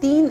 3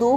2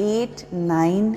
8, 9,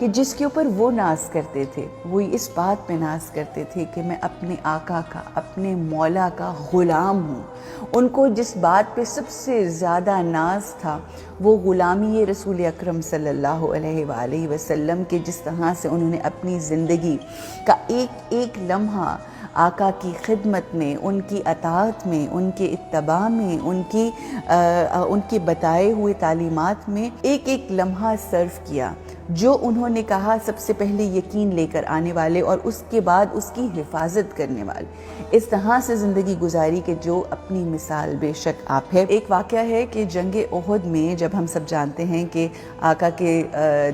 کہ جس کے اوپر وہ ناز کرتے تھے، وہ اس بات پہ ناز کرتے تھے کہ میں اپنے آقا کا، اپنے مولا کا غلام ہوں۔ ان کو جس بات پہ سب سے زیادہ ناز تھا وہ غلامی رسول اکرم صلی اللہ علیہ وآلہ وسلم کے، جس طرح سے انہوں نے اپنی زندگی کا ایک ایک لمحہ آقا کی خدمت میں، ان کی اطاعت میں، ان کے اتباع میں، ان کے بتائے ہوئے تعلیمات میں ایک ایک لمحہ صرف کیا۔ جو انہوں نے کہا سب سے پہلے یقین لے کر آنے والے اور اس کے بعد اس کی حفاظت کرنے والے، اس طرح سے زندگی گزاری کہ جو اپنی مثال بے شک آپ ہے۔ ایک واقعہ ہے کہ جنگ احد میں جب ہم سب جانتے ہیں کہ آقا کے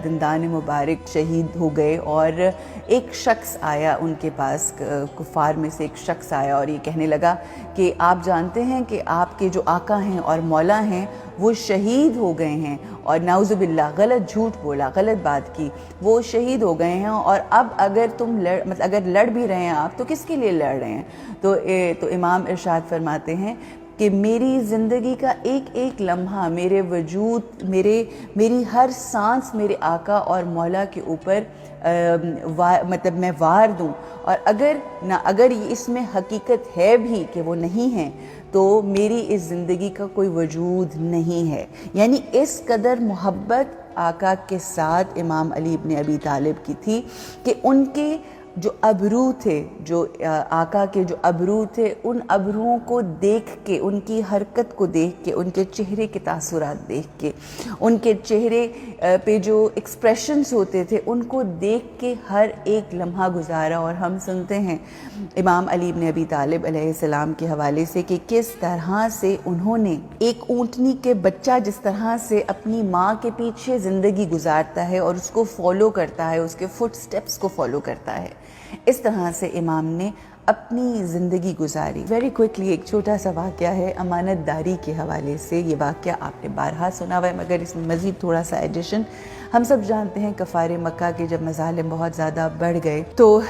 دندان مبارک شہید ہو گئے اور ایک شخص آیا ان کے پاس، کفار میں سے ایک شخص آیا اور یہ کہنے لگا کہ آپ جانتے ہیں کہ آپ کے جو آقا ہیں اور مولا ہیں وہ شہید ہو گئے ہیں، اور نعوذ باللہ غلط جھوٹ بولا، غلط بات کی، وہ شہید ہو گئے ہیں، اور اب اگر اگر لڑ بھی رہے ہیں آپ تو کس کے لیے لڑ رہے ہیں؟ تو امام ارشاد فرماتے ہیں کہ میری زندگی کا ایک ایک لمحہ، میرے وجود، میری ہر سانس میرے آقا اور مولا کے اوپر میں وار دوں، اور اگر اس میں حقیقت ہے بھی کہ وہ نہیں ہیں تو میری اس زندگی کا کوئی وجود نہیں ہے۔ یعنی اس قدر محبت آقا کے ساتھ امام علی ابن ابی طالب کی تھی کہ ان کے جو ابرو تھے، جو آقا کے جو ابرو تھے، ان ابروؤں کو دیکھ کے، ان کی حرکت کو دیکھ کے، ان کے چہرے کے تاثرات دیکھ کے، ان کے چہرے پہ جو ایکسپریشنز ہوتے تھے ان کو دیکھ کے ہر ایک لمحہ گزارا۔ اور ہم سنتے ہیں امام علی ابن ابی طالب علیہ السلام کے حوالے سے کہ کس طرح سے انہوں نے ایک اونٹنی کے بچہ جس طرح سے اپنی ماں کے پیچھے زندگی گزارتا ہے اور اس کو فالو کرتا ہے، اس کے فٹ سٹیپس کو فالو کرتا ہے، اس طرح سے امام نے اپنی زندگی گزاری۔ ویری کوئکلی ایک چھوٹا سا واقعہ ہے امانت داری کے حوالے سے۔ یہ واقعہ آپ نے بارہا سنا ہوا ہے، مگر اس میں مزید تھوڑا سا ایڈیشن۔ ہم سب جانتے ہیں کفار مکہ کے جب مظالم بہت زیادہ بڑھ گئے تو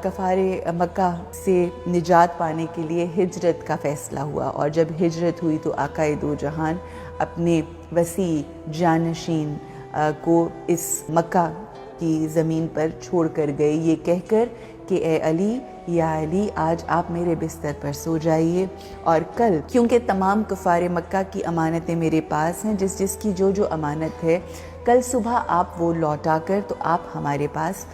کفار مکہ سے نجات پانے کے لیے ہجرت کا فیصلہ ہوا، اور جب ہجرت ہوئی تو آقا دو جہان اپنے وسیع جانشین کو اس مکہ کی زمین پر چھوڑ کر گئے، یہ کہہ کر کہ اے علی، یا علی آج آپ میرے بستر پر سو جائیے، اور کل کیونکہ تمام کفار مکہ کی امانتیں میرے پاس ہیں، جس کی جو امانت ہے کل صبح آپ وہ لوٹا کر تو آپ ہمارے پاس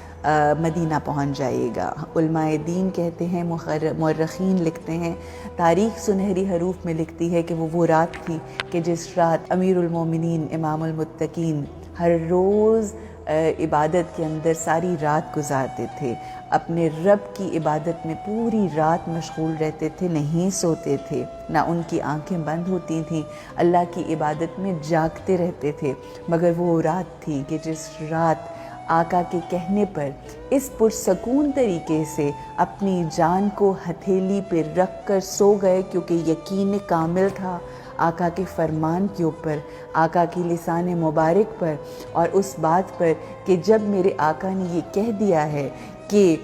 مدینہ پہنچ جائیے گا۔ علماء دین کہتے ہیں، مورخین لکھتے ہیں، تاریخ سنہری حروف میں لکھتی ہے کہ وہ رات تھی کہ جس رات امیر المومنین امام المتقین ہر روز عبادت کے اندر ساری رات گزارتے تھے، اپنے رب کی عبادت میں پوری رات مشغول رہتے تھے، نہیں سوتے تھے، نہ ان کی آنکھیں بند ہوتی تھیں، اللہ کی عبادت میں جاگتے رہتے تھے۔ مگر وہ رات تھی کہ جس رات آقا کے کہنے پر اس پرسکون طریقے سے اپنی جان کو ہتھیلی پہ رکھ کر سو گئے، کیونکہ یقین کامل تھا آقا کے فرمان کے اوپر، آقا کی لسان مبارک پر، اور اس بات پر کہ جب میرے آقا نے یہ کہہ دیا ہے کہ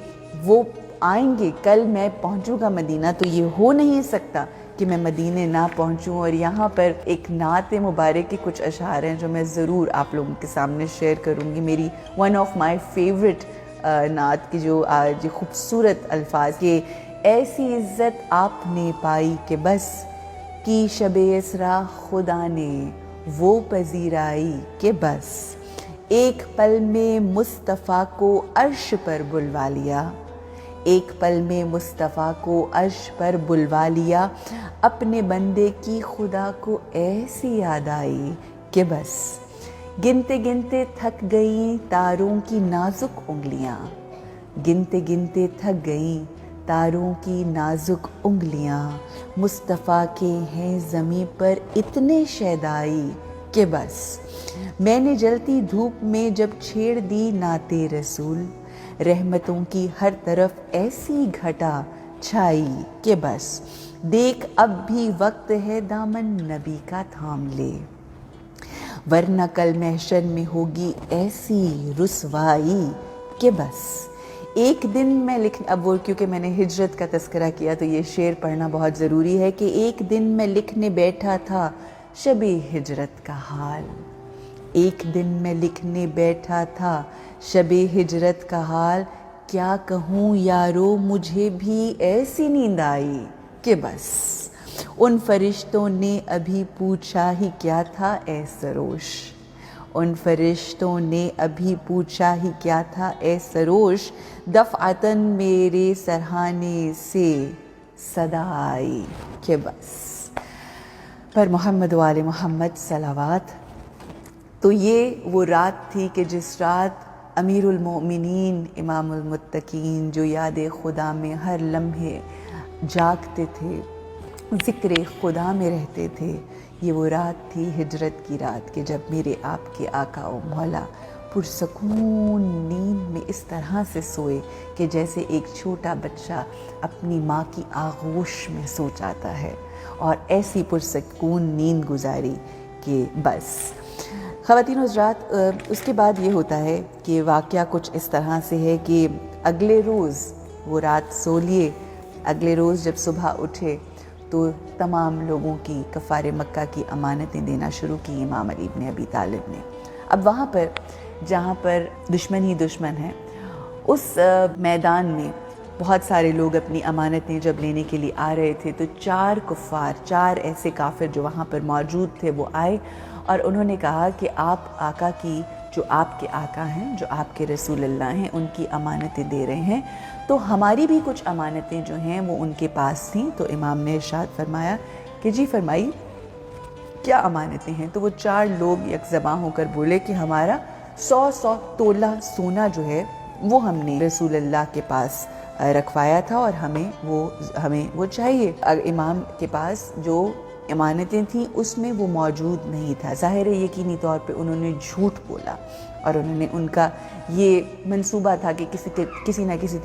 وہ آئیں گے، کل میں پہنچوں گا مدینہ، تو یہ ہو نہیں سکتا کہ میں مدینے نہ پہنچوں۔ اور یہاں پر ایک نعت مبارک کے کچھ اشعار ہیں جو میں ضرور آپ لوگوں کے سامنے شیئر کروں گی، میری ون آف مائی فیوریٹ نعت کی جو خوبصورت الفاظ کہ ایسی عزت آپ نے پائی کہ بس کی شب اسرا خدا نے وہ پذیرائی کہ بس ایک پل میں مصطفیٰ کو عرش پر بلوا لیا، ایک پل میں مصطفیٰ کو عرش پر بلوا لیا، اپنے بندے کی خدا کو ایسی یاد آئی کہ بس گنتے گنتے تھک گئیں تاروں کی نازک انگلیاں، گنتے گنتے تھک گئیں تاروں کی نازک انگلیاں، مصطفیٰ کے ہیں زمیں پر اتنے شیدائی کہ بس میں نے جلتی دھوپ میں جب چھیڑ دی نعت رسول، رحمتوں کی ہر طرف ایسی گھٹا چھائی کہ بس دیکھ اب بھی وقت ہے دامن نبی کا تھام لے، ورنہ کل محشر میں ہوگی ایسی رسوائی کہ بس ایک دن میں اب وہ کیونکہ میں نے ہجرت کا تذکرہ کیا تو یہ شعر پڑھنا بہت ضروری ہے کہ ایک دن میں لکھنے بیٹھا تھا شب ہجرت کا حال، ایک دن میں لکھنے بیٹھا تھا شب ہجرت کا حال، کیا کہوں یارو مجھے بھی ایسی نیند آئی کہ بس ان فرشتوں نے ابھی پوچھا ہی کیا تھا اے سروش، ان فرشتوں نے ابھی پوچھا ہی کیا تھا اے سروش، دفعتاً میرے سرہانے سے صدا آئی کہ بس۔ پر محمد و آل محمد صلوات۔ تو یہ وہ رات تھی کہ جس رات امیر المؤمنین امام المتقین جو یاد خدا میں ہر لمحے جاگتے تھے، ذکر خدا میں رہتے تھے، یہ وہ رات تھی ہجرت کی رات کہ جب میرے آپ کے آقا و مولا پرسکون نیند میں اس طرح سے سوئے کہ جیسے ایک چھوٹا بچہ اپنی ماں کی آغوش میں سو جاتا ہے، اور ایسی پرسکون نیند گزاری کہ بس۔ خواتین حضرات، اس کے بعد یہ ہوتا ہے کہ واقعہ کچھ اس طرح سے ہے کہ اگلے روز وہ رات سو لیے، اگلے روز جب صبح اٹھے تو تمام لوگوں کی کفار مکہ کی امانتیں دینا شروع کی امام علی بن ابی طالب نے۔ اب وہاں پر جہاں پر دشمن ہی دشمن ہے، اس میدان میں بہت سارے لوگ اپنی امانتیں جب لینے کے لیے آ رہے تھے تو چار ایسے کافر جو وہاں پر موجود تھے وہ آئے اور انہوں نے کہا کہ آپ آقا کی، جو آپ کے آقا ہیں، جو آپ کے رسول اللہ ہیں، ان کی امانتیں دے رہے ہیں، تو ہماری بھی کچھ امانتیں جو ہیں وہ ان کے پاس تھیں۔ تو امام نے ارشاد فرمایا کہ جی فرمائی کیا امانتیں ہیں؟ تو وہ چار لوگ یک زباں ہو کر بولے کہ ہمارا 100 تولہ سونا جو ہے وہ ہم نے رسول اللہ کے پاس رکھوایا تھا اور ہمیں وہ چاہیے۔ امام کے پاس جو امانتیں تھیں اس میں وہ موجود نہیں تھا۔ ظاہر ہے یقینی طور پہ انہوں نے جھوٹ بولا، اور انہوں نے، ان کا یہ منصوبہ تھا کہ کسی نہ کسی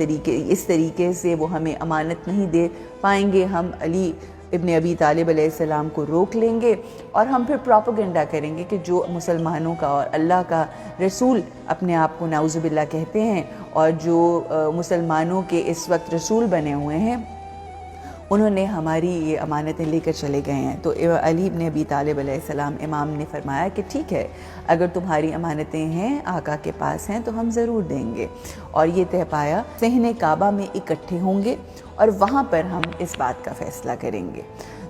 طریقے سے وہ ہمیں امانت نہیں دے پائیں گے، ہم علی ابن ابی طالب علیہ السلام کو روک لیں گے اور ہم پھر پروپیگنڈا کریں گے کہ جو مسلمانوں کا اور اللہ کا رسول اپنے آپ کو نعوذ باللہ کہتے ہیں اور جو مسلمانوں کے اس وقت رسول بنے ہوئے ہیں، انہوں نے ہماری یہ امانتیں لے کر چلے گئے ہیں۔ تو علی بن ابی طالب علیہ السلام امام نے فرمایا کہ ٹھیک ہے، اگر تمہاری امانتیں ہیں آقا کے پاس ہیں تو ہم ضرور دیں گے، اور یہ طے پایا صحن کعبہ میں اکٹھے ہوں گے اور وہاں پر ہم اس بات کا فیصلہ کریں گے۔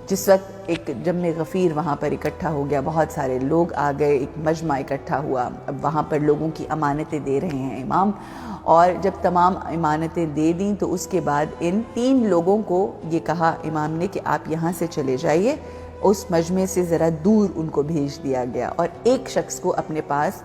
جس وقت ایک جمع غفیر وہاں پر اکٹھا ہو گیا، بہت سارے لوگ آ گئے، ایک مجمع اکٹھا ہوا، اب وہاں پر لوگوں کی امانتیں دے رہے ہیں امام، اور جب تمام امانتیں دے دیں تو اس کے بعد ان 3 لوگوں کو یہ کہا امام نے کہ آپ یہاں سے چلے جائیے، اس مجمع سے ذرا دور ان کو بھیج دیا گیا، اور ایک شخص کو اپنے پاس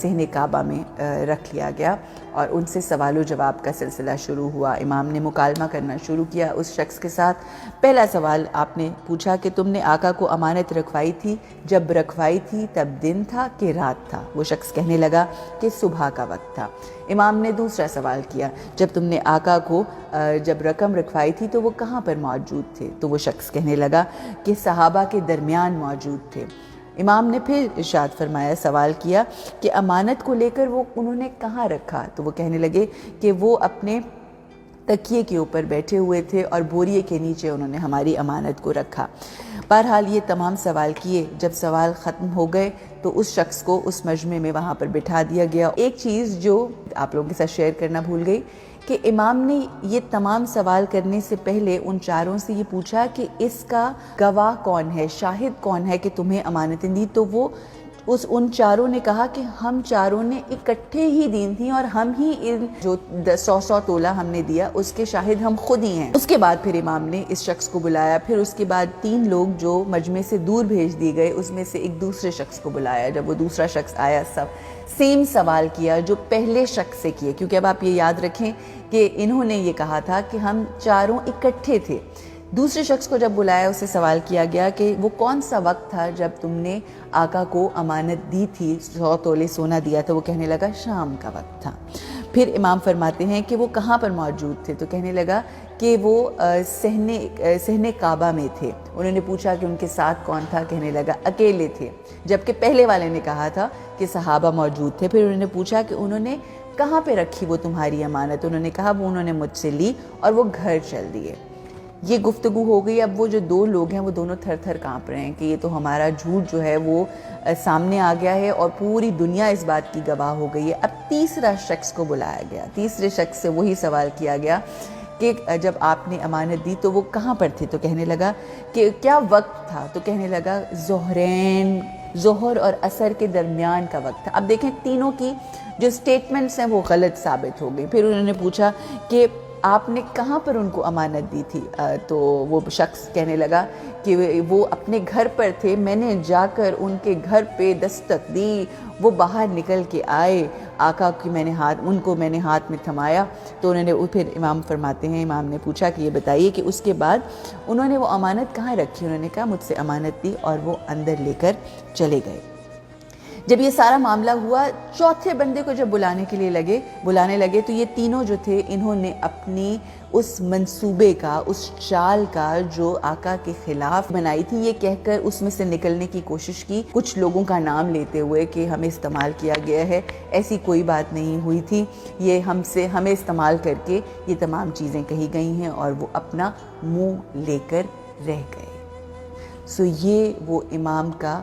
صحن کعبہ میں رکھ لیا گیا اور ان سے سوال و جواب کا سلسلہ شروع ہوا۔ امام نے مکالمہ کرنا شروع کیا اس شخص کے ساتھ۔ پہلا سوال آپ نے پوچھا کہ تم نے آقا کو امانت رکھوائی تھی، جب رکھوائی تھی تب دن تھا کہ رات تھا؟ وہ شخص کہنے لگا کہ صبح کا وقت تھا۔ امام نے دوسرا سوال کیا، جب تم نے آقا کو جب رقم رکھوائی تھی تو وہ کہاں پر موجود تھے؟ تو وہ شخص کہنے لگا کہ صحابہ کے درمیان موجود تھے۔ امام نے پھر ارشاد فرمایا، سوال کیا کہ امانت کو لے کر وہ انہوں نے کہاں رکھا؟ تو وہ کہنے لگے کہ وہ اپنے تکیے کے اوپر بیٹھے ہوئے تھے اور بوریے کے نیچے انہوں نے ہماری امانت کو رکھا۔ بہرحال یہ تمام سوال کیے، جب سوال ختم ہو گئے تو اس شخص کو اس مجمع میں وہاں پر بٹھا دیا گیا۔ ایک چیز جو آپ لوگوں کے ساتھ شیئر کرنا بھول گئی کہ امام نے یہ تمام سوال کرنے سے پہلے ان چاروں سے یہ پوچھا کہ اس کا گواہ کون ہے، شاہد کون ہے کہ تمہیں امانتیں دی؟ تو وہ ان چاروں نے کہا کہ ہم چاروں نے اکٹھے ہی دین تھیں اور ہم ہی ان جو 100 تولہ ہم نے دیا اس کے شاہد ہم خود ہی ہیں۔ اس کے بعد پھر امام نے اس شخص کو بلایا، پھر اس کے بعد 3 لوگ جو مجمع سے دور بھیج دیے گئے اس میں سے ایک دوسرے شخص کو بلایا۔ جب وہ دوسرا شخص آیا، سب سیم سوال کیا جو پہلے شخص سے کیے، کیونکہ اب آپ یہ یاد رکھیں کہ انہوں نے یہ کہا تھا کہ ہم چاروں اکٹھے تھے۔ دوسرے شخص کو جب بلایا اسے سوال کیا گیا کہ وہ کون سا وقت تھا جب تم نے آقا کو امانت دی تھی، 100 تولے سونا دیا تھا؟ وہ کہنے لگا شام کا وقت تھا۔ پھر امام فرماتے ہیں کہ وہ کہاں پر موجود تھے؟ تو کہنے لگا کہ وہ صحن کعبہ میں تھے۔ انہوں نے پوچھا کہ ان کے ساتھ کون تھا؟ کہنے لگا اکیلے تھے، جبکہ پہلے والے نے کہا تھا کہ صحابہ موجود تھے۔ پھر انہوں نے پوچھا کہ انہوں نے کہاں پہ رکھی وہ تمہاری امانت؟ انہوں نے کہا وہ انہوں نے مجھ سے لی اور وہ گھر چل دیے۔ یہ گفتگو ہو گئی. اب وہ جو دو لوگ ہیں وہ دونوں تھر تھر کانپ رہے ہیں کہ یہ تو ہمارا جھوٹ جو ہے وہ سامنے آ گیا ہے اور پوری دنیا اس بات کی گواہ ہو گئی ہے. اب تیسرا شخص کو بلایا گیا. تیسرے شخص سے وہی سوال کیا گیا کہ جب آپ نے امانت دی تو وہ کہاں پر تھے؟ تو کہنے لگا کہ کیا وقت تھا؟ تو کہنے لگا ظہر اور عصر کے درمیان کا وقت تھا. اب دیکھیں تینوں کی جو سٹیٹمنٹس ہیں وہ غلط ثابت ہو گئی. پھر انہوں نے پوچھا کہ آپ نے کہاں پر ان کو امانت دی تھی؟ تو وہ شخص کہنے لگا کہ وہ اپنے گھر پر تھے، میں نے جا کر ان کے گھر پہ دستک دی، وہ باہر نکل کے آئے، آقا کی ان کو میں نے ہاتھ میں تھمایا. تو انہوں نے پھر امام فرماتے ہیں، امام نے پوچھا کہ یہ بتائیے کہ اس کے بعد انہوں نے وہ امانت کہاں رکھی؟ انہوں نے کہا مجھ سے امانت دی، اور وہ اندر لے کر چلے گئے. جب یہ سارا معاملہ ہوا، چوتھے بندے کو جب بلانے لگے تو یہ تینوں جو تھے انہوں نے اپنی اس منصوبے کا، اس چال کا جو آقا کے خلاف بنائی تھی، یہ کہہ کر اس میں سے نکلنے کی کوشش کی، کچھ لوگوں کا نام لیتے ہوئے کہ ہمیں استعمال کیا گیا ہے. ایسی کوئی بات نہیں ہوئی تھی، یہ ہمیں استعمال کر کے یہ تمام چیزیں کہی گئی ہیں، اور وہ اپنا منہ لے کر رہ گئے. یہ وہ امام کا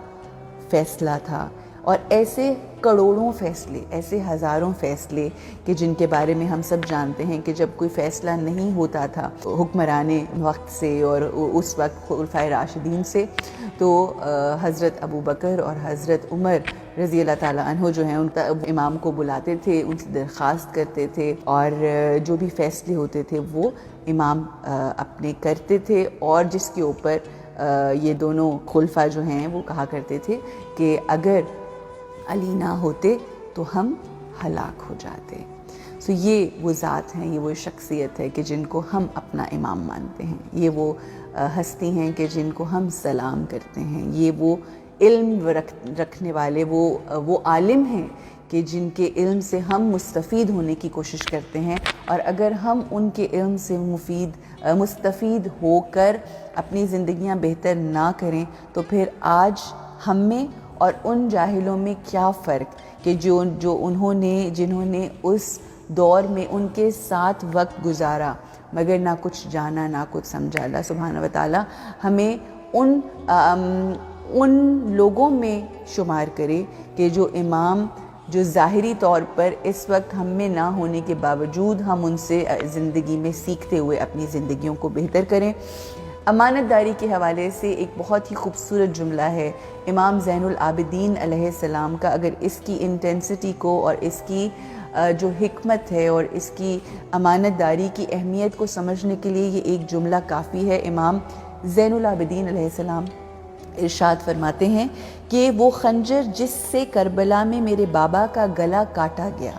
فیصلہ تھا. اور ایسے کروڑوں فیصلے، ایسے ہزاروں فیصلے کہ جن کے بارے میں ہم سب جانتے ہیں کہ جب کوئی فیصلہ نہیں ہوتا تھا حکمران وقت سے اور اس وقت خلفائے راشدین سے، تو حضرت ابو بکر اور حضرت عمر رضی اللہ تعالیٰ عنہ جو ہیں ان کا امام کو بلاتے تھے، ان سے درخواست کرتے تھے، اور جو بھی فیصلے ہوتے تھے وہ امام اپنے کرتے تھے. اور جس کے اوپر یہ دونوں خلفاء جو ہیں وہ کہا کرتے تھے کہ اگر علی نہ ہوتے تو ہم ہلاک ہو جاتے. یہ وہ ذات ہیں، یہ وہ شخصیت ہے کہ جن کو ہم اپنا امام مانتے ہیں. یہ وہ ہستی ہیں کہ جن کو ہم سلام کرتے ہیں. یہ وہ علم رکھنے والے وہ عالم ہیں کہ جن کے علم سے ہم مستفید ہونے کی کوشش کرتے ہیں. اور اگر ہم ان کے علم سے مستفید ہو کر اپنی زندگیاں بہتر نہ کریں تو پھر آج ہم میں اور ان جاہلوں میں کیا فرق کہ جنہوں نے اس دور میں ان کے ساتھ وقت گزارا مگر نہ کچھ جانا نہ کچھ سمجھا. اللہ سبحانہ و تعالیٰ ہمیں ان لوگوں میں شمار کرے کہ جو امام جو ظاہری طور پر اس وقت ہم میں نہ ہونے کے باوجود ہم ان سے زندگی میں سیکھتے ہوئے اپنی زندگیوں کو بہتر کریں. امانت داری کے حوالے سے ایک بہت ہی خوبصورت جملہ ہے امام زین العابدین علیہ السلام کا. اگر اس کی انٹینسٹی کو اور اس کی جو حکمت ہے اور اس کی امانت داری کی اہمیت کو سمجھنے کے لیے یہ ایک جملہ کافی ہے. امام زین العابدین علیہ السلام ارشاد فرماتے ہیں کہ وہ خنجر جس سے کربلا میں میرے بابا کا گلا کاٹا گیا،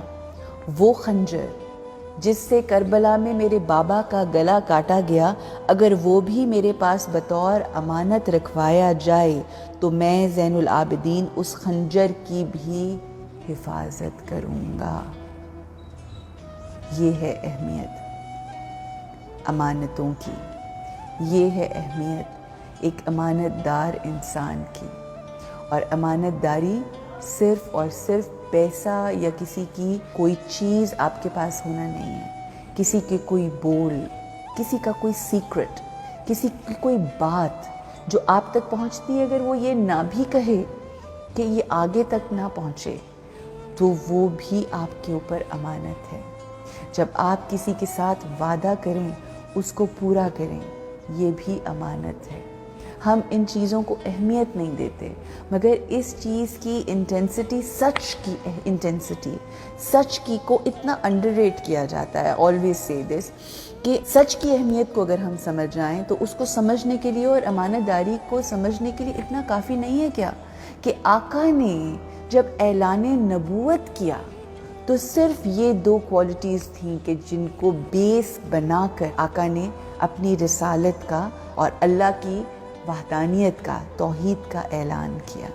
وہ خنجر جس سے کربلا میں میرے بابا کا گلا کاٹا گیا، اگر وہ بھی میرے پاس بطور امانت رکھوایا جائے تو میں زین العابدین اس خنجر کی بھی حفاظت کروں گا. یہ ہے اہمیت امانتوں کی، یہ ہے اہمیت ایک امانت دار انسان کی. اور امانت داری صرف اور صرف پیسہ یا کسی کی کوئی چیز آپ کے پاس ہونا نہیں ہے، کسی کے کوئی بول، کسی کا کوئی سیکرٹ، کسی کی کوئی بات جو آپ تک پہنچتی ہے، اگر وہ یہ نہ بھی کہے کہ یہ آگے تک نہ پہنچے تو وہ بھی آپ کے اوپر امانت ہے. جب آپ کسی کے ساتھ وعدہ کریں اس کو پورا کریں، یہ بھی امانت ہے. ہم ان چیزوں کو اہمیت نہیں دیتے، مگر اس چیز کی انٹینسٹی، سچ کی کو اتنا انڈر ریٹ کیا جاتا ہے. آلویز سے دس کہ سچ کی اہمیت کو اگر ہم سمجھ جائیں تو اس کو سمجھنے کے لیے اور امانت داری کو سمجھنے کے لیے اتنا کافی نہیں ہے کیا کہ آقا نے جب اعلان نبوت کیا تو صرف یہ دو کوالٹیز تھیں کہ جن کو بیس بنا کر آقا نے اپنی رسالت کا اور اللہ کی وحدانیت کا، توحید کا اعلان کیا.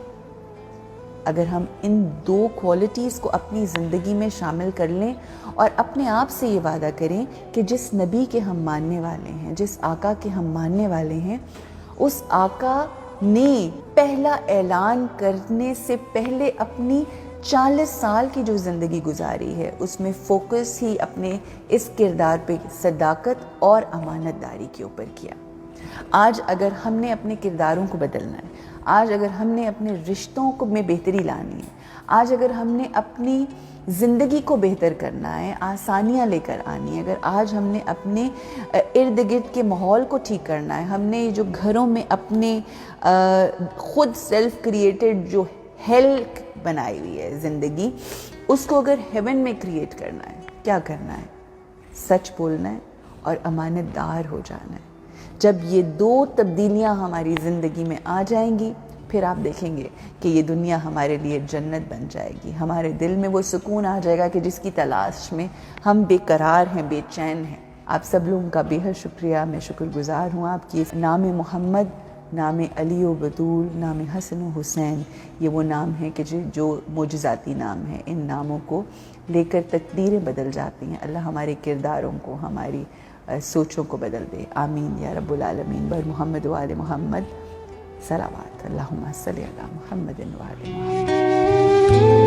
اگر ہم ان دو کوالٹیز کو اپنی زندگی میں شامل کر لیں اور اپنے آپ سے یہ وعدہ کریں کہ جس نبی کے ہم ماننے والے ہیں، جس آقا کے ہم ماننے والے ہیں، اس آقا نے پہلا اعلان کرنے سے پہلے اپنی 40 سال کی جو زندگی گزاری ہے اس میں فوکس ہی اپنے اس کردار پہ صداقت اور امانت داری کے اوپر کیا۔ آج اگر ہم نے اپنے کرداروں کو بدلنا ہے، آج اگر ہم نے اپنے رشتوں کو میں بہتری لانی ہے، آج اگر ہم نے اپنی زندگی کو بہتر کرنا ہے، آسانیاں لے کر آنی ہے، اگر آج ہم نے اپنے ارد گرد کے ماحول کو ٹھیک کرنا ہے، ہم نے جو گھروں میں اپنے خود سیلف کریٹڈ جو ہیل بنائی ہوئی ہے زندگی، اس کو اگر ہیون میں کریٹ کرنا ہے، کیا کرنا ہے؟ سچ بولنا ہے اور امانت دار ہو جانا ہے۔ جب یہ 2 تبدیلیاں ہماری زندگی میں آ جائیں گی، پھر آپ دیکھیں گے کہ یہ دنیا ہمارے لیے جنت بن جائے گی، ہمارے دل میں وہ سکون آ جائے گا کہ جس کی تلاش میں ہم بے قرار ہیں، بے چین ہیں۔ آپ سب لوگوں کا بے حد شکریہ، میں شکر گزار ہوں آپ کی۔ نام محمد، نام علی و بطول، نام حسن و حسین، یہ وہ نام ہیں کہ جو معجزاتی نام ہیں۔ ان ناموں کو لے کر تقدیریں بدل جاتی ہیں۔ اللہ ہمارے کرداروں کو، ہماری سوچوں کو بدل دے، آمین یا رب العالمین۔ بر محمد و آل محمد صلوات، اللہم صلی علی محمد و آل محمد۔